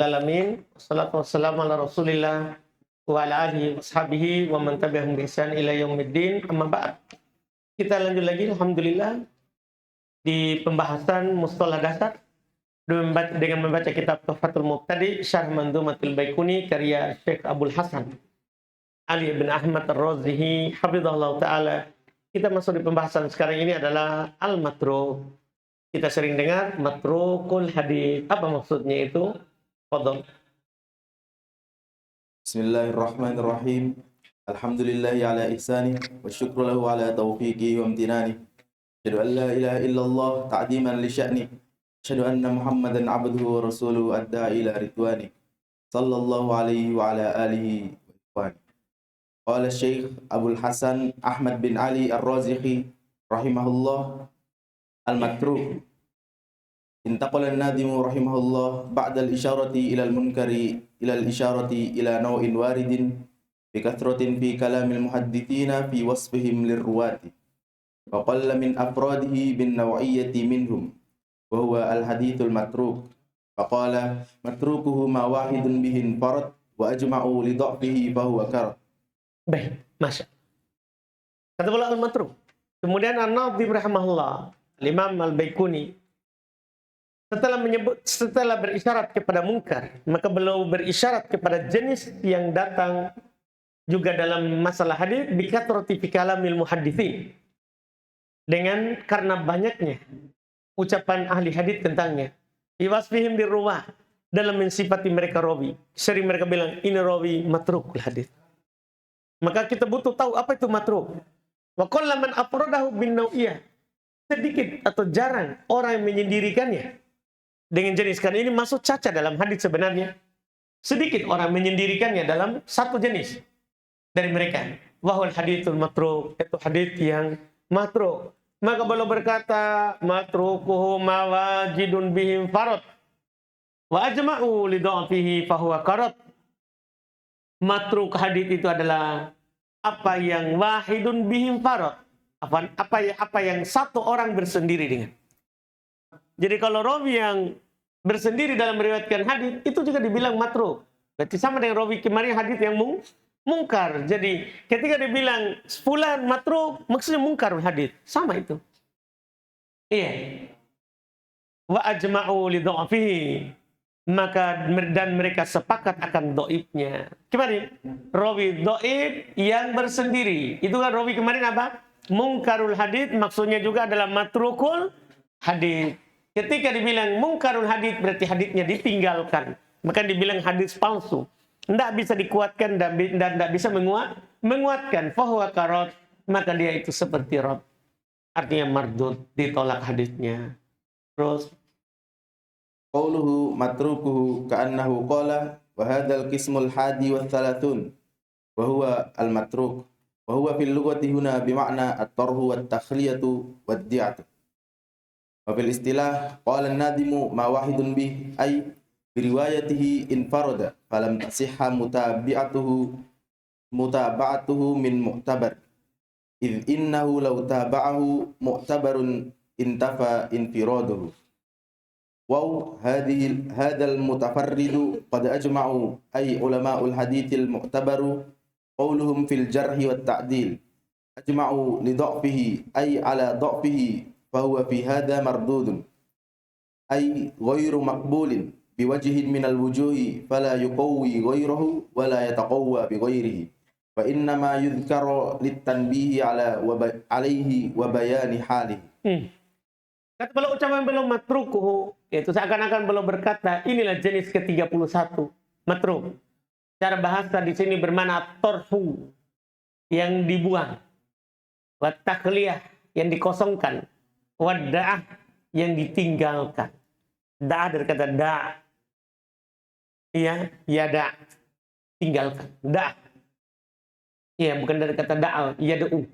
Alamin, wassalatu wassalamu ala Rasulillah wa ala alihi washabihi wa man tabi'ahum bi ihsan ila yaumiddin. Amma ba'd. Kita lanjut lagi alhamdulillah di pembahasan mustalah dasar dengan membaca kitab Tuhfatul Mubtadi Syarh Manzumatul Baikuni karya Syekh Abdul Hasan Ali bin Ahmad Ar-Razihi hafizahullah taala. Kita masuk di pembahasan sekarang ini adalah al-matruk. Kita sering dengar matrukul hadits. Apa maksudnya itu? Fadhal. Bismillahirrahmanirrahim. Alhamdulillahi ala ihsani wa syukru lahu ala taufiqi wa amtinani. Asyhadu an la ilaha illallah ta'diman li sya'ni. Asyhadu anna Muhammadan abduhu wa rasuluhu adda'i ila ridwani. Sallallahu alaihi wa ala alihi wa sallam. Qala Syekh Abdul Hasan Ahmad bin Ali Ar-Razihi rahimahullah al-matruk. Intaqala an-nadimu rahimahullah ba'da al-isharati ila al-munkari ila al-isharati ila naw'in waridin bi kathratin fi kalamil muhaddithina fi wasfihim lirruwati wa qalla min afradihi bin naw'iyyati minhum wa huwa al-hadithul matruk fa qala matrukuhu ma wahidun bihin farad wa ajma'u li dha'fihi fa huwa karat. Baik, masya. Kata pula al-matruk. Kemudian An-Nadhim rahimahullah, Imam Al-Baikuni setelah berisyarat kepada mungkar, maka beliau berisyarat kepada jenis yang datang juga dalam masalah hadis bi kathrati fi kalamil muhadditsin. Karena banyaknya ucapan ahli hadis tentangnya. Fi wasfihim dirruwah, dalam mensifati mereka rawi. Sering mereka bilang ini rawi matrukul hadis. Maka kita butuh tahu apa itu matruk. Wa qalla man afradahu bin naw'iyah. Sedikit atau jarang orang yang menyendirikannya dengan jenis, karena ini masuk cacat dalam hadis sebenarnya. Sedikit orang menyendirikannya dalam satu jenis dari mereka. Wahul hadithul matruk, itu hadis yang matruk. Maka beliau berkata, matrukuhu mawajidun bihim farad wa ajma'u li dha'fihi fahuwa karat. Matruk hadis itu adalah apa yang wahidun bihim farad. Apa yang satu orang bersendiri dengan. Jadi kalau rawi yang bersendiri dalam meriwayatkan hadis itu juga dibilang matruk. Berarti sama dengan rawi kemarin hadis yang mungkar. Jadi ketika dibilang fulan matruk, maksudnya mungkar hadis. Sama itu. Iya. Wa ajma'u li dha'fihi. Maka dan mereka sepakat akan dhaifnya. Kemarin rawi dhaif yang bersendiri. Itu kan rawi kemarin apa? Mungkarul hadis, maksudnya juga adalah matrukul hadis. Ketika dibilang mungkarul hadis berarti hadisnya ditinggalkan. Maka dibilang hadis palsu. Tidak bisa dikuatkan dan tidak bisa menguatkan. Fahuwa karat, maka dia itu seperti rad. Artinya mardud, ditolak hadisnya. Terus Qauluhu matrukuhu ka'annahu qala wa hadzal qismul hadi wa thalathun wa huwa al-matruk wa huwa fil lughati huna bima'na at-tarhu wat-takhliyatu wad-di'atu. Wa fil istilah qala an-nadimu ma wahidun bih ay bi riwayatihi infarada falam tasihha mutaba'atuhu min mu'tabar idh innahu law taba'ahu mu'tabarun intafa infiraduhu. Wa hadzal mutafarridu qad ajma'u ay ulama'ul hadithil mu'tabaru qawluhum fil jarhi wat ta'dil ajma'u li dha'fihi ay ala dha'fihi fahuwa fi hadha mardudun ay ghairu maqbulin biwajhin minal wujuhi fala yuqawwi ghairahu wa la yataqawwa bi ghairihi fa inna ma yudhkaru litanbihi alaihi wa bayani halihi. Kata beliau ucapan beliau matrukuhu, yaitu seakan-akan beliau berkata inilah jenis ke-31 matruk. Cara bahasa di sini bermakna torhu, yang dibuang, wa takhliyah, yang dikosongkan, wa da'ah, yang ditinggalkan. Da'ah dari kata da'. Iya, ya da'. Tinggalkan. Da'ah. Iya, bukan dari kata da'al, yada'u.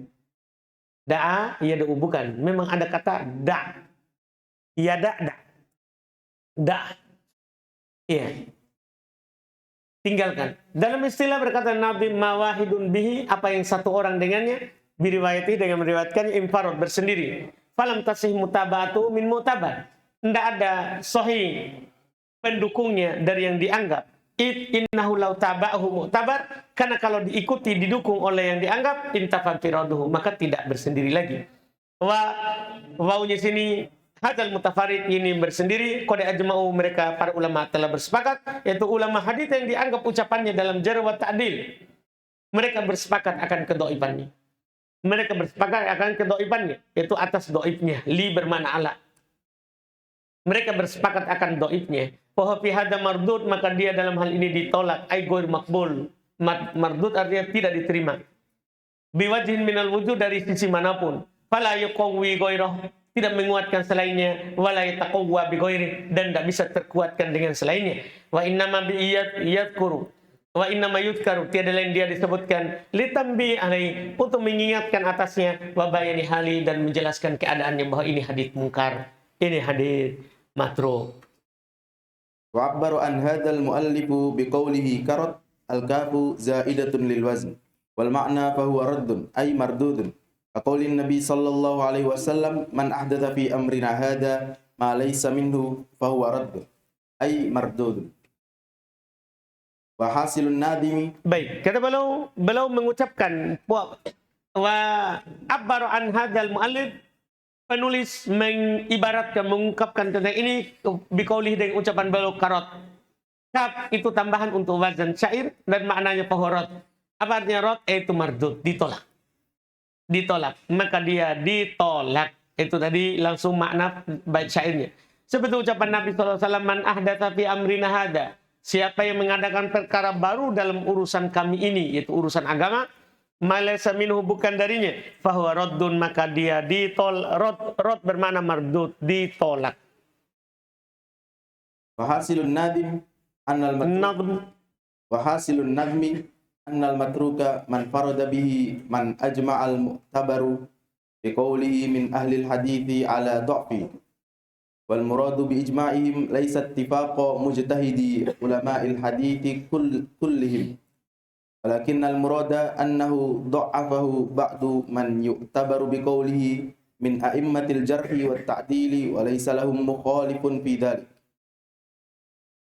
Da'a, yada'u, bukan. Memang ada kata da'. Yada', da'. Iya. Tinggalkan. Dalam istilah berkata Nabi mawahidun bihi, apa yang satu orang dengannya, biriwayati dengan meriwayatkan infarad bersendiri. Falam tasih mutaba'atu min mutabar. Tidak ada sahih pendukungnya dari yang dianggap. Innahu law taba'ahu mu'tabar, karena kalau diikuti didukung oleh yang dianggap intafa firaduhu, maka tidak bersendiri lagi. Wawunya sini hadal mutafarid, ini bersendiri. Qad ajma'u, mereka para ulama telah bersepakat, yaitu ulama hadits yang dianggap ucapannya dalam jarh wa ta'dil, mereka bersepakat akan kedhaifannya. Mereka bersepakat akan kedhaifannya, yaitu atas dhaifnya, li bermakna ala. Mereka bersepakat akan dhaifnya. Fa fi hadza mardud, maka dia dalam hal ini ditolak, ai ghair maqbul. Mardud artinya tidak diterima. Biwajhin minal wujud, dari sisi manapun. Fala yuqawwi ghairah, tidak menguatkan selainnya, wala yataqawwa bi ghairi, dan tidak bisa terkuatkan dengan selainnya. Wa innama bi yadhkuru wa innama yudhkaru, tiada lain dia disebutkan litambi alai, untuk mengingatkan atasnya, wa bayani hali, dan menjelaskan keadaannya bahwa ini hadits mungkar, ini hadits matruk. Wa abbaru an hadzal muallifu biqaulihi karat al-kafu zaidatun lil wazn wal ma'na fa huwa raddun ay mardudun. Qaulin Nabi sallallahu alaihi wasallam, man ahdatha fi amrina hadza ma laysa minhu fa huwa raddun ay mardudun. Wa hasilun nadimi. Baik, kata beliau mengucapkan wa abbaru an hadzal muallif, penulis mengibaratkan, mengungkapkan tentang ini biqaulih, dengan ucapan beliau karat. Kaf itu tambahan untuk wazan syair dan maknanya pahorat. Apa artinya rot? Itu mardud, ditolak. Ditolak, maka dia ditolak. Itu tadi langsung makna bait syairnya. Seperti ucapan Nabi SAW, man ahdatsa fi amrina hada, siapa yang mengadakan perkara baru dalam urusan kami ini, yaitu urusan agama, malaysa minhu, bukan darinya, fahuwa raddun, maka dia rod bermakna mardud, ditolak. Wahasilun nadim wahasilun nadmi annal matruka man farada bihi man ajma'al mu'tabaru biqaulihi min ahli al-hadithi ala dha'fi wal muradu bi ijma'ihim laysa ittifaqa mujtahidi ulama'il hadithi kullihim, walakin al-murada annahu dha'afahu ba'du man yu'tabaru biqaulihi min a'immatil jarhi wat ta'dili wa laysa lahum mukhalifun fi dhalik.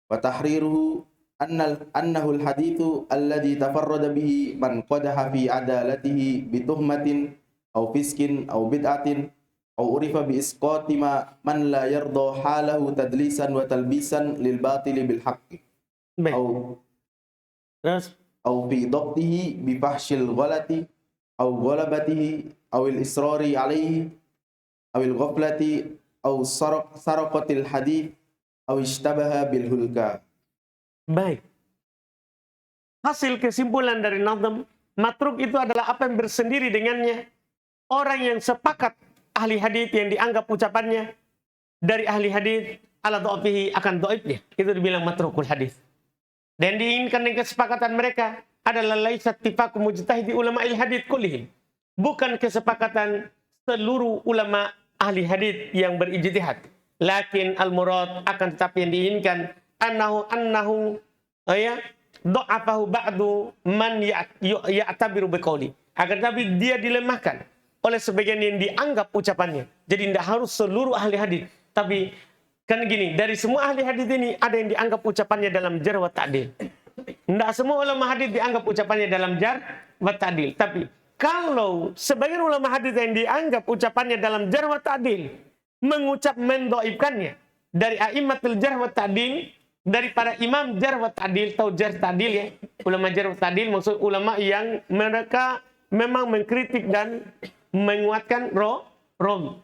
Wa tahriruhu annahu al-hadithu alladhi tafarrada bihi man qadaha fi adalatihi bi tuhmatin aw fiskin aw bid'atin aw urifa bi isqati man la yarda halahu tadlisan wa talbisan lil batili bil haqqi aw fi dhabtihi bi fahshil ghalati aw ghalabatihi aw al israri alayhi aw al ghaflati aw saraqatil hadith aw ishtabaha bil hulka. Baik. Hasil kesimpulan dari nazm, matruk itu adalah apa yang bersendiri dengannya. Orang yang sepakat ahli hadits yang dianggap ucapannya dari ahli hadits ala dha'ifihi, akan dhaifnya, itu dibilang matrukul hadits. Dan diinginkan dengan kesepakatan mereka adalah laisa ittifaqu mujtahidi ulama'il hadits kullihim. Bukan kesepakatan seluruh ulama ahli hadits yang berijtihad. Lakin al-murad, akan tetapi yang diinginkan annahu dha'afahu ba'du man ya'tabiru biqauli. Akan tetapi dia dilemahkan oleh sebagian yang dianggap ucapannya. Jadi tidak harus seluruh ahli hadis. Tapi kan gini, dari semua ahli hadis ini ada yang dianggap ucapannya dalam jarh wa ta'dil. Tidak semua ulama hadis dianggap ucapannya dalam jarh wa ta'dil. Tapi kalau sebagian ulama hadis yang dianggap ucapannya dalam jarh wa ta'dil mendhaifkannya dari a'immatul jarh wa ta'dil, dari para imam jarh wa ta'dil, tahu jarh ta'dil ya, ulama jarh wa ta'dil maksud ulama yang mereka memang mengkritik dan menguatkan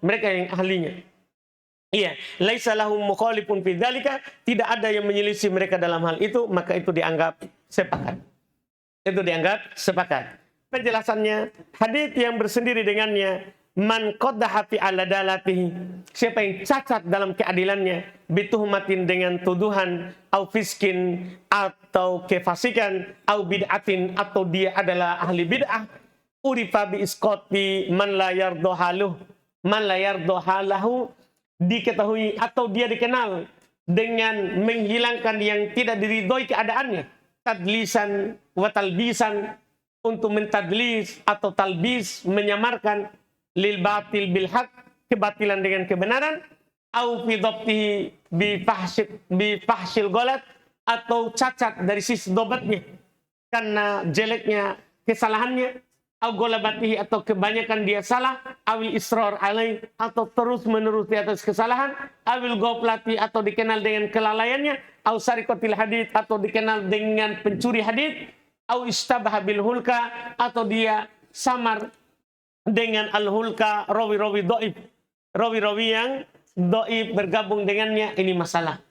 mereka yang ahlinya. Iya, laisa lahum mukhalifun fi dzalika, tidak ada yang menyelisih mereka dalam hal itu, maka itu dianggap sepakat. Itu dianggap sepakat. Penjelasannya, hadits yang bersendiri dengannya, man qaddaha fi aladalatihi, siapa yang cacat dalam keadilannya, bituhmatin, dengan tuduhan, au fiskin, atau kefasikan, au bid'atin, atau dia adalah ahli bid'ah, urifa bi isqati man la yarda halahu, diketahui atau dia dikenal dengan menghilangkan yang tidak diridhoi keadaannya, tadlisan wa talbisan, untuk mentadlis atau talbis, menyamarkan, lil batil bil haq, kebatilan dengan kebenaran, au fi dhabtihi bi fahsyil ghalat, atau cacat dari sisi dobatnya karena jeleknya kesalahannya, au golabatihi atau kebanyakan dia salah, awil israr alaih atau terus menerus di atas kesalahan, awil goflati atau dikenal dengan kelalaiannya, au sarikotil hadid atau dikenal dengan pencuri hadid, au istabaha bil hulka atau dia samar dengan al hulka, rawi-rawi dhaif, rawi-rawi yang dhaif bergabung dengannya. Ini masalah.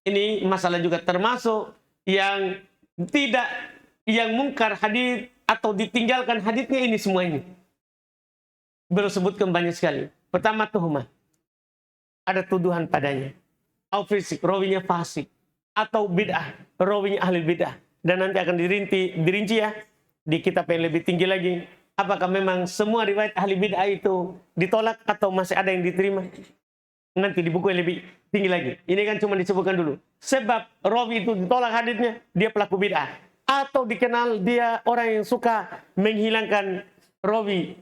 Ini masalah juga termasuk yang tidak, yang mungkar hadis atau ditinggalkan hadisnya. Ini semua ini belum sebutkan banyak sekali. Pertama, tuhmah, ada tuduhan padanya, au fisik, rawinya fasik, atau bid'ah, rawinya ahli bid'ah. Dan nanti akan dirinci ya di kitab yang lebih tinggi lagi, apakah memang semua riwayat ahli bid'ah itu ditolak atau masih ada yang diterima. Nanti di buku yang lebih tinggi lagi. Ini kan cuma disebutkan dulu. Sebab rawi itu ditolak hadisnya, dia pelaku bid'ah. Atau dikenal dia orang yang suka menghilangkan rawi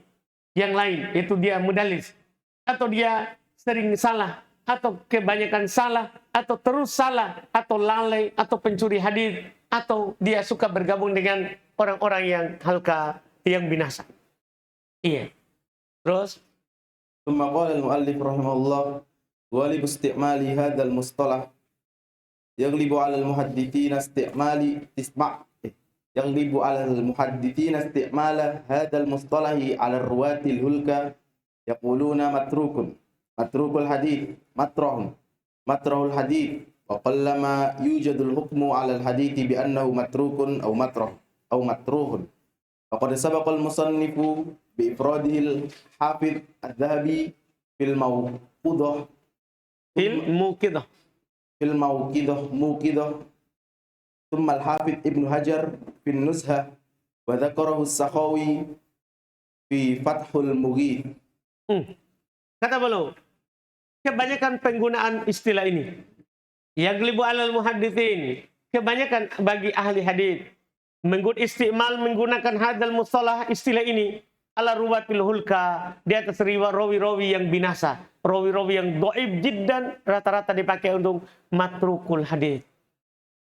yang lain, itu dia mudallis. Atau dia sering salah, atau kebanyakan salah, atau terus salah, atau lalai, atau pencuri hadis, atau dia suka bergabung dengan orang-orang yang halka, yang binasa. Iya. Terus ثم قال المؤلف رحمه الله غالب استعمال هذا المصطلح يغلب على المحدثين استعمال هذا المصطلح على الرواة الهلكة يقولون متروك الحديث مطرح الحديث وقلما يوجد الحكم على الحديث بأنه متروك أو مطروح. وقد سبق المصنف بإفراده الحافظ الذهبي في الموقظة ثم الحافظ ابن حجر في النزهة وذكره السخاوي في فتح المغيث. Kata beliau, kebanyakan penggunaan istilah ini yaglibu alal muhadditsin, kebanyakan bagi ahli hadis menggunakan hadal mustalah, istilah ini ala ruwatil hulka, di atas rawi-rawi yang binasa, rawi-rawi yang dhaif jiddan, rata-rata dipakai untuk matrukul hadis.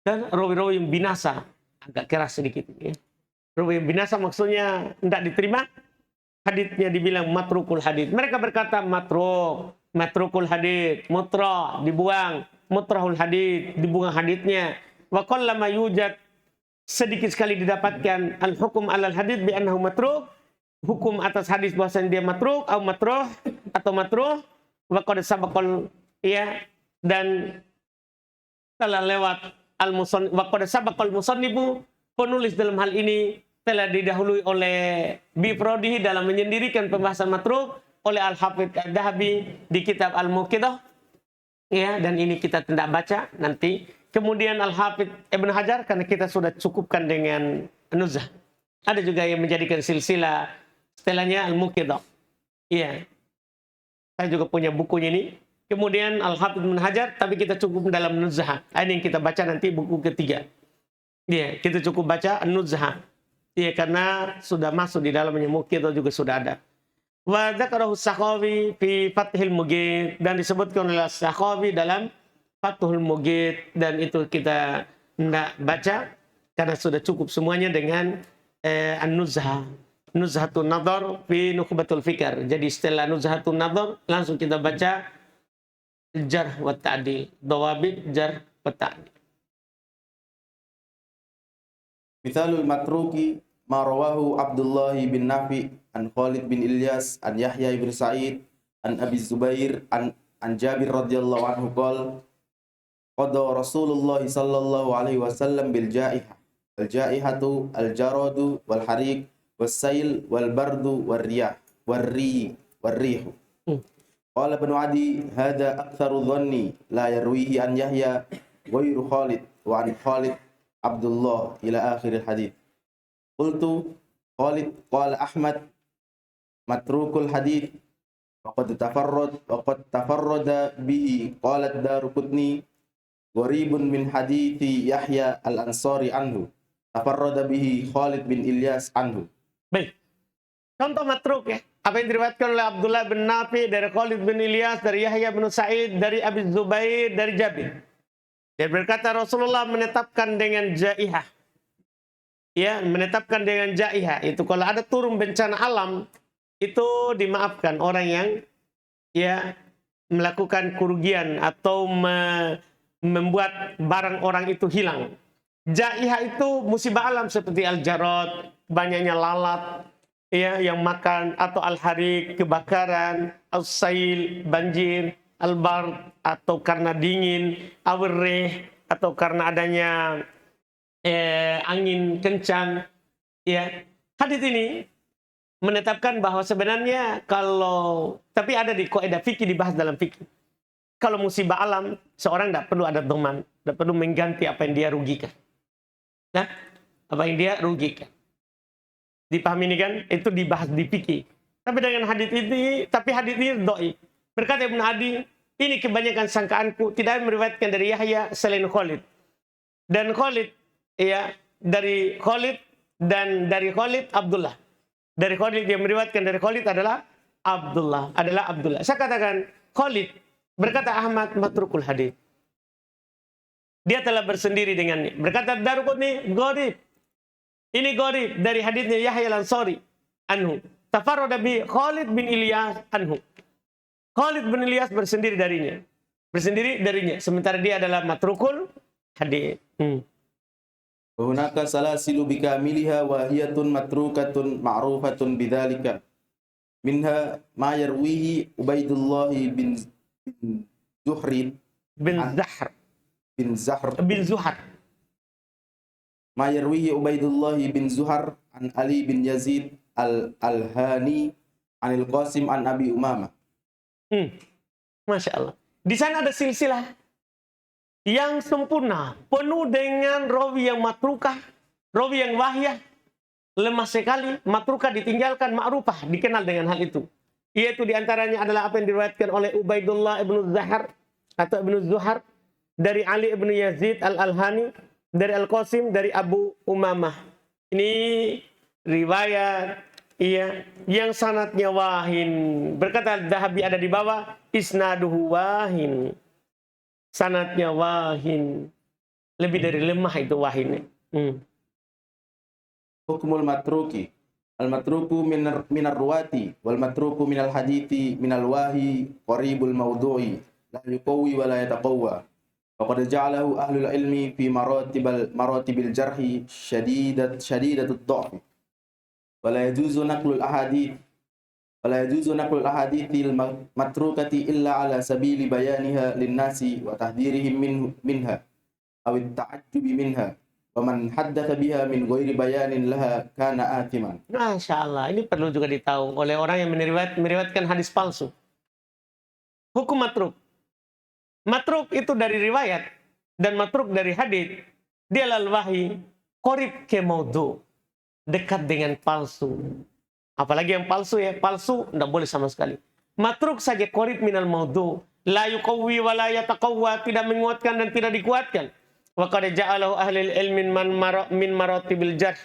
Dan rawi-rawi yang binasa agak keras sedikit ya. Rawi yang binasa maksudnya tidak diterima hadisnya, dibilang matrukul hadis. Mereka berkata matrukul hadis, mutra dibuang, mutrahul hadis dibuang hadisnya. Wa qallama yujad, sedikit sekali didapatkan al hukum alal hadis bi annahu matruk, hukum atas hadis bahwasanya dia matruk atau matruh atau matruh. Wa qad sabaqal ya, dan telah lewat al-musannif, wa qad sabaqal musannifu, penulis dalam hal ini telah didahului oleh Bifrodihi dalam menyendirikan pembahasan matruk oleh Al-Hafidz Adz-Dzahabi di kitab Al-Muqidhah ya, dan ini kita tidak baca nanti. Kemudian Al-Hafidz Ibn Hajar, karena kita sudah cukupkan dengan Nuzhah. Ada juga yang menjadikan silsilah setelahnya Al-Muqidhah. Iya. Saya juga punya bukunya ini. Kemudian Al-Hafidz Ibn Hajar, tapi kita cukup dalam Nuzhah. Ini yang kita baca nanti buku ketiga. Iya, kita cukup baca Nuzhah. Iya, karena sudah masuk di dalamnya Muqidhah juga sudah ada. Wa dzakarahu Sakhawi fi Fathil Mughith, dan disebutkan oleh Sakhawi dalam Fathul Mughith, dan itu kita tidak baca karena sudah cukup semuanya dengan An-Nuzhah. Nuzhatun Nadhar fi Nukhbatul Fikr. Jadi setelah Nuzhatun Nadhar langsung kita baca Jarh wa Ta'dil, Dawabit Jarh wa Ta'dil. Mithalul matruki ma rawahu Abdullah bin Nafi an Khalid bin Ilyas an Yahya bin Sa'id an Abi Zubair an Jabir radhiyallahu anhu qala qada Rasulullah sallallahu alaihi wasallam bil jaihah. Al jaihatu al jaradu wal hariq was sail wal bardu war riyah warrihu. Qala Ibnu Adi hadha aktsaru dhanni la yarwihi an Yahya ghairu Khalid wa an Khalid Abdullah ila akhir hadits. Qultu Khalid qala Ahmad matrukul hadits wa qad tafarrada bihi qalat Daruqutni gharibun min hadithi Yahya al-Ansari anhu tafarrada bihi Khalid bin Ilyas anhu. Baik. Contoh matruk ya. Apa yang diriwayatkan oleh Abdullah bin Nafi dari Khalid bin Ilyas dari Yahya bin Sa'id dari Abi Zubair dari Jabir. Dia berkata Rasulullah menetapkan dengan jaihah. Ya, menetapkan dengan jaihah itu kalau ada turun bencana alam itu dimaafkan orang yang ya melakukan kerugian atau membuat barang orang itu hilang. Jaihah itu musibah alam seperti al-jarad, banyaknya lalat ya yang makan, atau al-harik, kebakaran, al-sail, banjir, al-bard atau karena dingin, awrih atau karena adanya angin kencang ya. Hadis ini menetapkan bahwa sebenarnya kalau tapi ada di kaidah fikih, dibahas dalam fikih. Kalau musibah alam seorang tidak perlu ada doman, tidak perlu mengganti apa yang dia rugikan. Nah, apa yang dia rugikan. Dipahami ini kan? Itu dibahas di fikih. Tapi dengan hadis ini, tapi hadis ini dhaif. Berkata Ibnu Adi, ini kebanyakan sangkaanku tidak meriwayatkan dari Yahya selain Khalid. Dan Khalid ya dari Khalid dan dari Khalid Abdullah. Dari Khalid yang meriwayatkan dari Khalid adalah Abdullah. Saya katakan Khalid, berkata Ahmad matrukul hadis. Dia telah bersendiri dengannya. Berkata Daruqutni gharib. Ini gharib dari hadisnya Yahya al-Ansari anhu. Tafarrada bi Khalid bin Ilyas anhu. Khalid bin Ilyas bersendiri darinya. Sementara dia adalah matrukul hadis. Hunaka salasilu bikamiliha wahiyatun matrukatun ma'rufatun bidzalika. Minha ma yarwihi Ubaidullah bin Zuhrin bin Zuhar. Ma yarwihi Ubaidullah bin Zuhar an Ali bin Yazid al-Hani anil Qasim an Abi Umamah. Masya Allah. Di sana ada silsilah yang sempurna, penuh dengan rawi yang matrukah, rawi yang wahyah, lemah sekali, matrukah ditinggalkan, ma'rufah dikenal dengan hal itu. Yaitu diantaranya adalah apa yang diriwayatkan oleh Ubaidullah ibnu Zahar atau ibnu Zuhar dari Ali ibnu Yazid al-Alhani dari Al-Qasim dari Abu Umamah. Ini riwayat yang sanadnya wahin. Berkata Al-Dhahabi ada di bawah, isnaduhu wahin. Sanadnya wahin. Lebih dari lemah itu wahinnya. Hukmul matruki. Al-matruku minar ruwati wal matruku minal hadithi minal wahi qaribul mawdu'i la yuqawi wa la yataqawwa. Faqad ja'alahu ahlul ilmi fi maratibil jarhi shadidatud dha'f. Wa la yajuzu naqlul ahadith matrukati illa ala sabili bayaniha linnasi wa tahdhirihim minha aw at-ta'ajjubi minha wa man haddatha biha min ghairi bayanin laha kana athiman. Masya Allah, ini perlu juga ditahu oleh orang yang meriwayatkan hadis palsu. Hukum matruk. Matruk itu dari riwayat dan matruk dari hadis. Dia lal wahyi qarib ke maudhu, dekat dengan palsu. Apalagi yang palsu ya, palsu tidak boleh sama sekali. Matruk saja qarib minal maudhu, la yuqawwi wa la yataqawwa, tidak menguatkan dan tidak dikuatkan. Wa qad ja'alahu ahlul ilmi min maratibil jarh.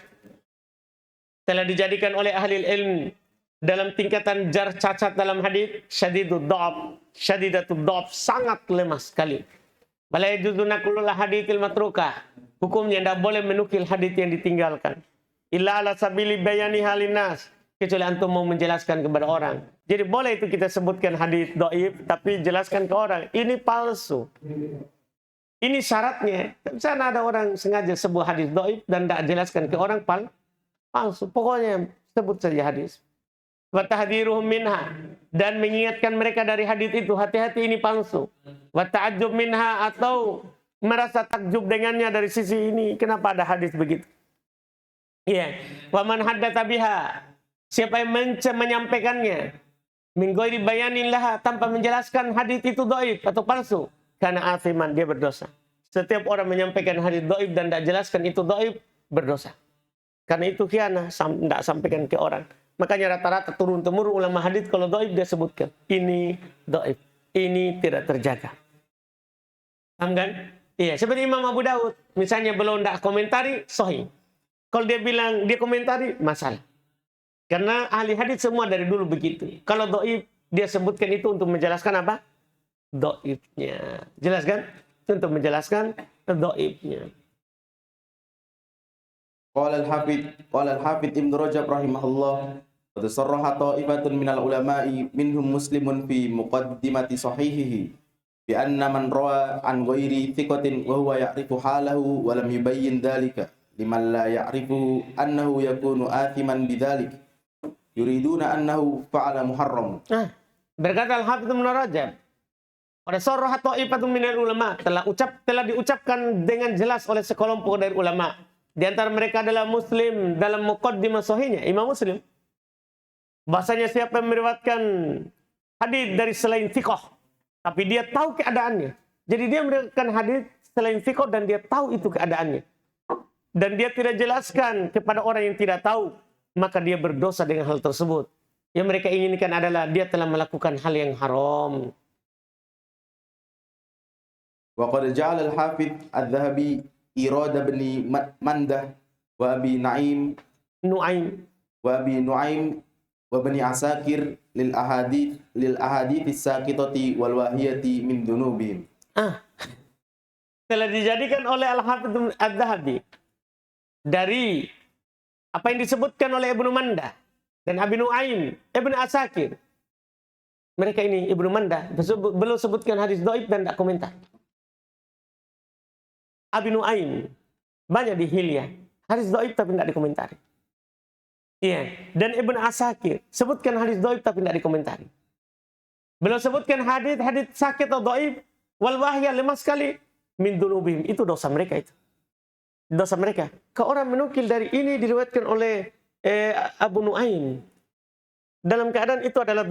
Telah dijadikan oleh ahli ilmu dalam tingkatan jar cacat dalam hadis syadidatud dha'f, sangat lemah sekali. Bala yajuzu naqlul haditsil matrukah. Hukumnya tidak boleh menukil hadis yang ditinggalkan. Illa ala sabili bayani halinnas, kecuali antum mau menjelaskan kepada orang. Jadi boleh itu kita sebutkan hadis dhaif tapi jelaskan ke orang ini palsu. Ini syaratnya. Di sana ada orang sengaja sebut hadis dhaif dan tidak jelaskan ke orang palsu. Pokoknya sebut saja hadis. Wa tahdhiruhum minha, dan mengingatkan mereka dari hadis itu, hati-hati ini palsu. Wa ta'ajjub minha, atau merasa takjub dengannya dari sisi ini, kenapa ada hadis begitu. Iya. Wa man haddatsa biha, siapa yang menyampaikannya min ghairi bayanin laha, tanpa menjelaskan hadis itu dhaif atau palsu, karena athiman, dia berdosa. Setiap orang menyampaikan hadis dhaif dan tidak jelaskan itu dhaif, berdosa. Karena itu khianah, tidak sampaikan ke orang. Makanya rata-rata turun-temurun ulama hadis kalau dhaif dia sebutkan ini dhaif, ini tidak terjaga. Paham kan? Iya, seperti Imam Abu Daud, misalnya belum tidak komentari sahih. Kalau dia bilang dia komentari, masalah. Karena ahli hadis semua dari dulu begitu. Kalau dhaif dia sebutkan itu untuk menjelaskan apa? Dhaifnya. Jelas kan? Untuk menjelaskan dhaifnya. Qala al-Hafidz Ibnu Rajab rahimahullah, qad sarraha ta'ifatun minal ulama'i minhum Muslimun fi muqaddimati sahihihi bi anna man rawa an ghairi thiqatin wa huwa ya'rifu halahu wa lam yubayyin dhalika liman la ya'rifu annahu yakunu athiman bidzalik yuriduna annahu fa'ala muharram. Berkata Al-Hafidz Ibnu Rajab, pada sarraha ta'ifatun minal ulama, telah diucapkan dengan jelas oleh sekelompok dari ulama. Di antara mereka adalah Muslim dalam muqaddimah sahihnya, Imam Muslim. Bahasanya siapa yang meriwayatkan hadis dari selain thiqah, tapi dia tahu keadaannya. Jadi dia meriwayatkan hadis selain thiqah dan dia tahu itu keadaannya. Dan dia tidak jelaskan kepada orang yang tidak tahu, maka dia berdosa dengan hal tersebut. Yang mereka inginkan adalah dia telah melakukan hal yang haram. Wa qad ja'ala al-Hafidz Adz-Dzahabi Irada bin Mandah wa Abi Nuaim wa Bani Asakir lil ahadits as-saqitati wal wahiyati min dunubihim. Telah dijadikan oleh Al-Hafidz Adz-Dzahabi dari apa yang disebutkan oleh Ibnu Mandah dan Abi Nuaim, Ibnu Asakir. Mereka ini Ibnu Mandah belum sebutkan hadis dhaif dan tidak komentar. Abi Nuaim banyak di Hilyah, hadis dhaif tapi tidak dikomentari. Iya, dan Ibnu Asakir sebutkan hadis dhaif tapi tidak dikomentari. Beliau sebutkan hadis sakit atau dhaif wal wahya lemah sekali min dunubihim, itu dosa mereka itu. Dosa mereka. Kalau orang menukil dari ini diriwayatkan oleh Abu Nuaim dalam keadaan itu adalah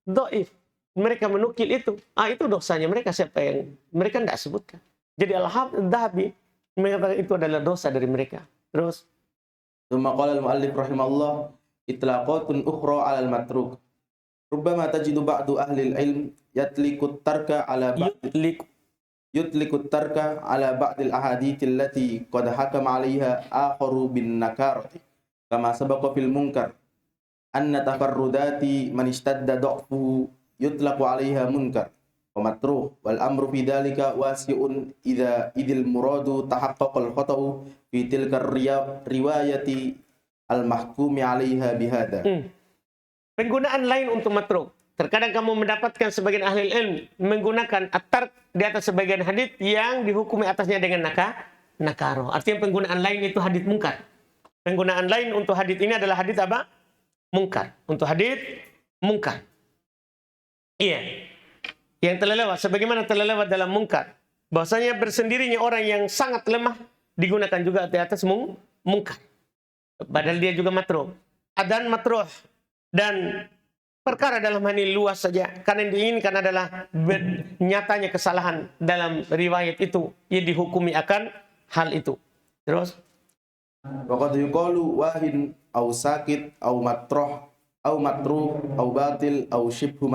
dhaif. Mereka menukil itu. Itu dosanya mereka, siapa yang mereka tidak sebutkan. Jadi Al-Hafidz Adz-Dzahabi mengatakan itu adalah dosa dari mereka. Terus Tsumma qala al-mu'allif rahimahullah itlaqatun ukhra 'ala al-matruk. Rubbama tajidu ba'du ahli al-'ilm yutliqu at-tarka 'ala ba'd al-ahadits allati qad hakama 'alayha akharu bin nakarati kama sabaqa fil munkar anna tafarrudati man ishtadda da'fuhu yutlaqu 'alayha munkar wa matruh wal amru fi dhalika wasi'un idil muradu tahaqqaqal khata'u fi tilka riwayati al mahkumi 'alaiha bihadza. Penggunaan lain untuk matruk. Terkadang kamu mendapatkan sebagian ahli ilmu menggunakan at-tark di atas sebagian hadis yang dihukumi atasnya dengan nakaro. Artinya penggunaan lain itu hadis mungkar. Penggunaan lain untuk hadis ini adalah hadis apa? Mungkar. Untuk hadis mungkar. Iya. Yang telah lewat, sebagaimana telah lewat dalam mungkar, bahwasanya bersendirinya orang yang sangat lemah digunakan juga di atas mungkar. Padahal dia juga matruh. Adan matruh dan perkara dalam hal ini luas saja. Karena yang diinginkan adalah nyatanya kesalahan dalam riwayat itu, ia dihukumi akan hal itu. Terus Waqad yuqalu wahin au sakit au matruh au matruh au batil au shibhu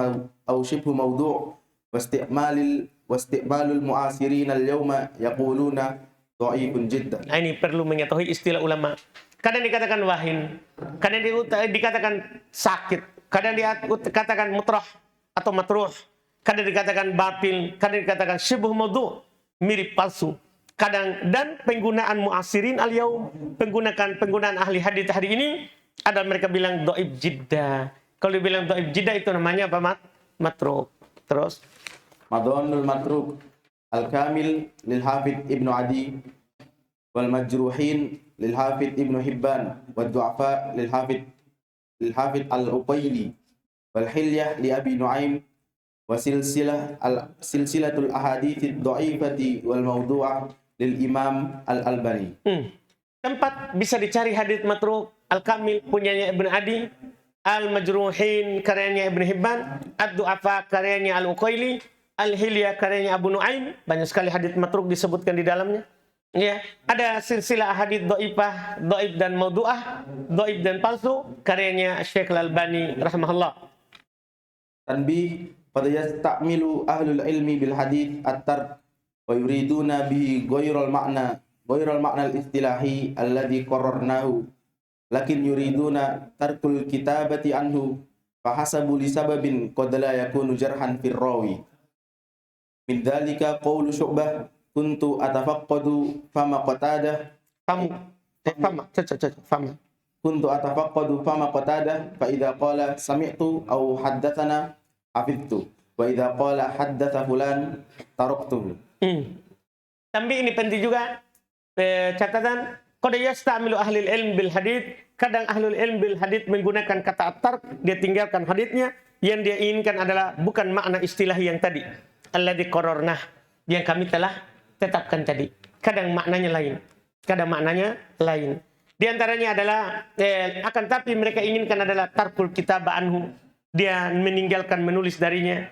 mawdu' wastiqbalul mu'asirin al-yawma yaquluna dha'ifun jiddan. Nah, ini perlu mengetahui istilah ulama. Kadang dikatakan wahin, kadang dikatakan sakit, kadang dikatakan mutrah atau matruh, kadang dikatakan batil, kadang dikatakan shibhu mawdu', mirip palsu. Kadang dan penggunaan mu'asirin al-yaum, penggunaan ahli hadis hari ini ada mereka bilang dhaif jiddah. Kalau dibilang dhaif jiddah itu namanya apa? Matruk. Terus Madhanul matruk al-kamil lil Hafidz Ibnu Adi wal majruhin lil Hafidz Ibnu Hibban wad du'afa lil Hafidz al-Uqayli wal hilyah li Abi Nuaim wa silsilatul ahadits ad-dha'ifati wal mawdu'ah lil Imam Al-Albani. Tempat bisa dicari hadits matruk, Al-Kamil punyanya Ibnu Adi, Al-Majruhin karyanya Ibnu Hibban, Ad-Du'afa karyanya Al-Uqayli, Al-Hilyah karyanya Abu Nuaim. Banyak sekali hadits matruk disebutkan di dalamnya. Ya, ada silsilah hadits dhaifah, dhaif dan mawdu'ah, dhaif dan palsu karyanya Syekh Al-Albani rahimahullah. Tanbih pada yasta'milu ahlul ilmi bil hadits at-tark wa yuriduna bihi ghairal ma'na al-istilahi alladhi qarrarnahu lakin yuriduna tarkul kitabati anhu fahasabu li sababin qad la yakunu jarhan fir rawi. Min dzalika qawlu Syu'bah kuntu atafaqqadu fama Qatadah kuntu atafaqqadu fama Qatadah fa idza qala sami'tu aw haddatsana hafidtu wa idza qala haddatsa fulan taraktuhu. Tapi ini penting juga catatan, qad yasta'milu ahlul ilm bil hadits, kadang ahlul ilm bil hadits menggunakan kata at-tark, dia tinggalkan haditsnya, yang dia inginkan adalah bukan makna istilah yang tadi, alladzi qararnah, yang kami telah tetapkan tadi. Kadang maknanya lain, kadang maknanya lain. Di antaranya adalah akan tapi mereka inginkan adalah tarkul kitab anhu, dia meninggalkan menulis darinya.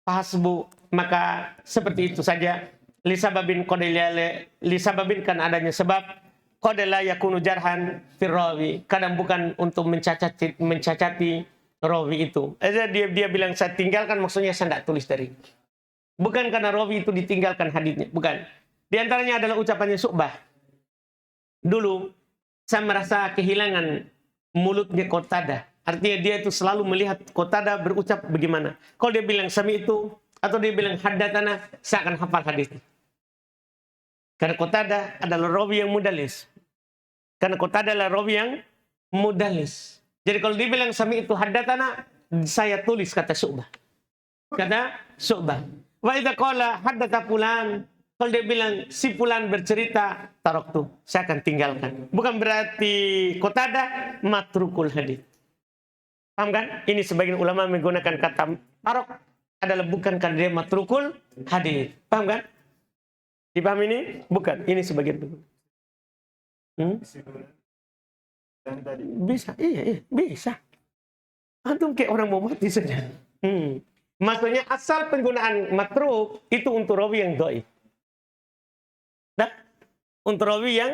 Fahasbu, maka seperti itu saja. Lisababin kan adanya sebab qadala yakunu jarhan fir rawi, kadang bukan untuk mencacati rawi itu. Dia bilang saya tinggalkan, maksudnya saya tidak tulis dari. Bukan karena rawi itu ditinggalkan hadisnya, bukan. Di antaranya adalah ucapannya Syu'bah. Dulu saya merasa kehilangan mulutnya Qatadah. Artinya dia itu selalu melihat Qatadah berucap bagaimana. Kalau dia bilang sami itu atau dia bilang haddatsana, saya akan hafal hadisnya. Karena Qatadah adalah rawi yang mudallis. Karena Qatadah adalah rawi yang mudallis. Jadi kalau dia bilang sami itu haddatsana, saya tulis kata Syu'bah. Kata Syu'bah. Wa idza qala haddatsa fulan, kalau dia bilang si fulan bercerita, taraktu, saya akan tinggalkan. Bukan berarti Qatadah matrukul hadits. Paham kan? Ini sebagian ulama menggunakan kata tarok adalah bukan karena dia matrukul hadits. Paham kan? Dipahami ini? Bukan. Ini sebagian. Bisa. Iya, bisa. Antum kayak orang mau mati saja. Maksudnya asal penggunaan matruk itu untuk rawi yang dhaif. Nah, untuk rawi yang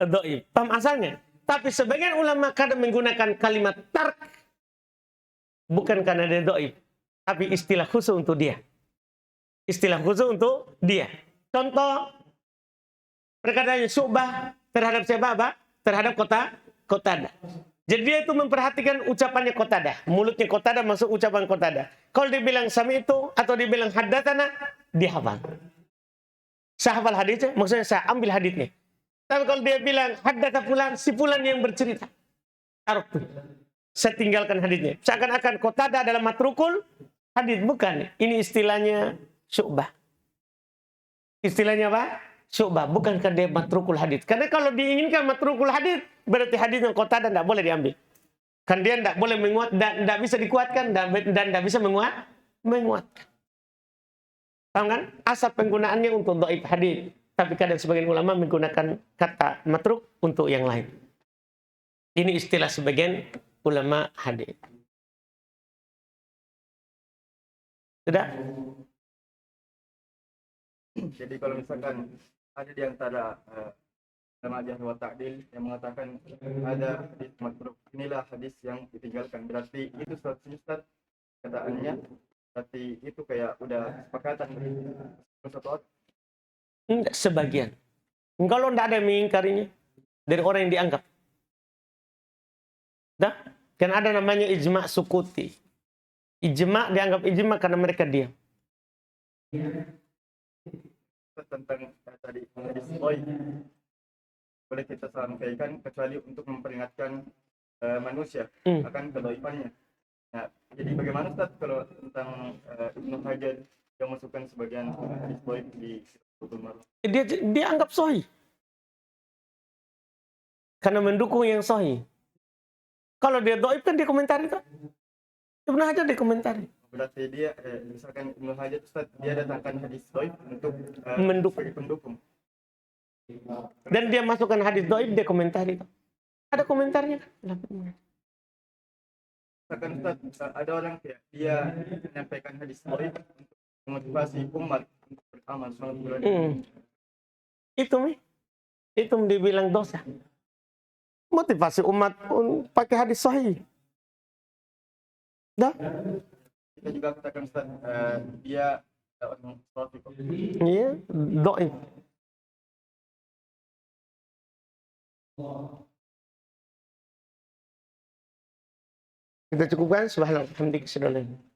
dhaif. Paham asalnya? Tapi sebagian ulama kadang menggunakan kalimat tark bukan karena dia dhaif, tapi istilah khusus untuk dia. Istilah khusus untuk dia. Contoh perkataan Syu'bah terhadap siapa? Terhadap Qatadah. Jadi dia itu memperhatikan ucapannya Qatadah, mulutnya Qatadah masuk ucapan Qatadah. Kalau dia bilang sami itu atau dia bilang haddatsana, dia hafal. Saya hafal hadisnya, maksudnya saya ambil hadisnya. Tapi kalau dia bilang haddatsa fulan, si fulan yang bercerita, taraktu, saya tinggalkan hadisnya. Seakan-akan Qatadah adalah matrukul hadis, bukan. Ini istilahnya Syu'bah. Istilahnya apa? Syu'bah, bukankah dia matrukul hadis? Karena kalau diinginkan matrukul hadis, berarti hadis yang Qatadah tidak boleh diambil. Kan dia tidak boleh menguat, tidak bisa dikuatkan dan tidak bisa menguatkan. Paham kan? Asal penggunaannya untuk dhaif hadis, tapi kadang sebagian ulama menggunakan kata matruk untuk yang lain. Ini istilah sebagian ulama hadis. Sudah? Jadi kalau misalkan ada di antara ulama jarh wa ta'dil yang mengatakan ada hadis matruk, inilah hadis yang ditinggalkan, berarti itu Ustaz kataannya, berarti itu kayak udah sepakatan satu orang? Enggak, sebagian. Kalau tidak ada yang mengingkarinya dari orang yang dianggap. Dah? Kan ada namanya ijma' sukuti. Ijma' dianggap ijma' karena mereka diam. Tentang tadi hadis dhaif, boleh kita sampaikan kecuali untuk memperingatkan manusia akan kedhaifannya. Nah, jadi bagaimana Ustaz kalau tentang Ibnu Hajar yang masukkan sebagian hadis dhaif di Bulughul Maram? Dia anggap sahih. Karena mendukung yang sahih. Kalau dia dhaif kan dia komentari kan? Ibnu Hajar dia komentari. Berarti dia misalkan Ibnu Hajar Ustaz, dia datangkan hadis dhaif untuk sebagai pendukung. Dan dia masukkan hadis dhaif, dia komentari. Ada komentarnya. Misalkan Ustaz, ada orang dia menyampaikan hadis dhaif untuk memotivasi umat untuk beramal selama bulan. Itu dibilang dosa. Motivasi umat pakai hadis sahih. Dah? Kita juga katakan Ustaz, dia orang sahih. Iya, dhaif. Kita cukupkan. Subhanallah. Alhamdulillah.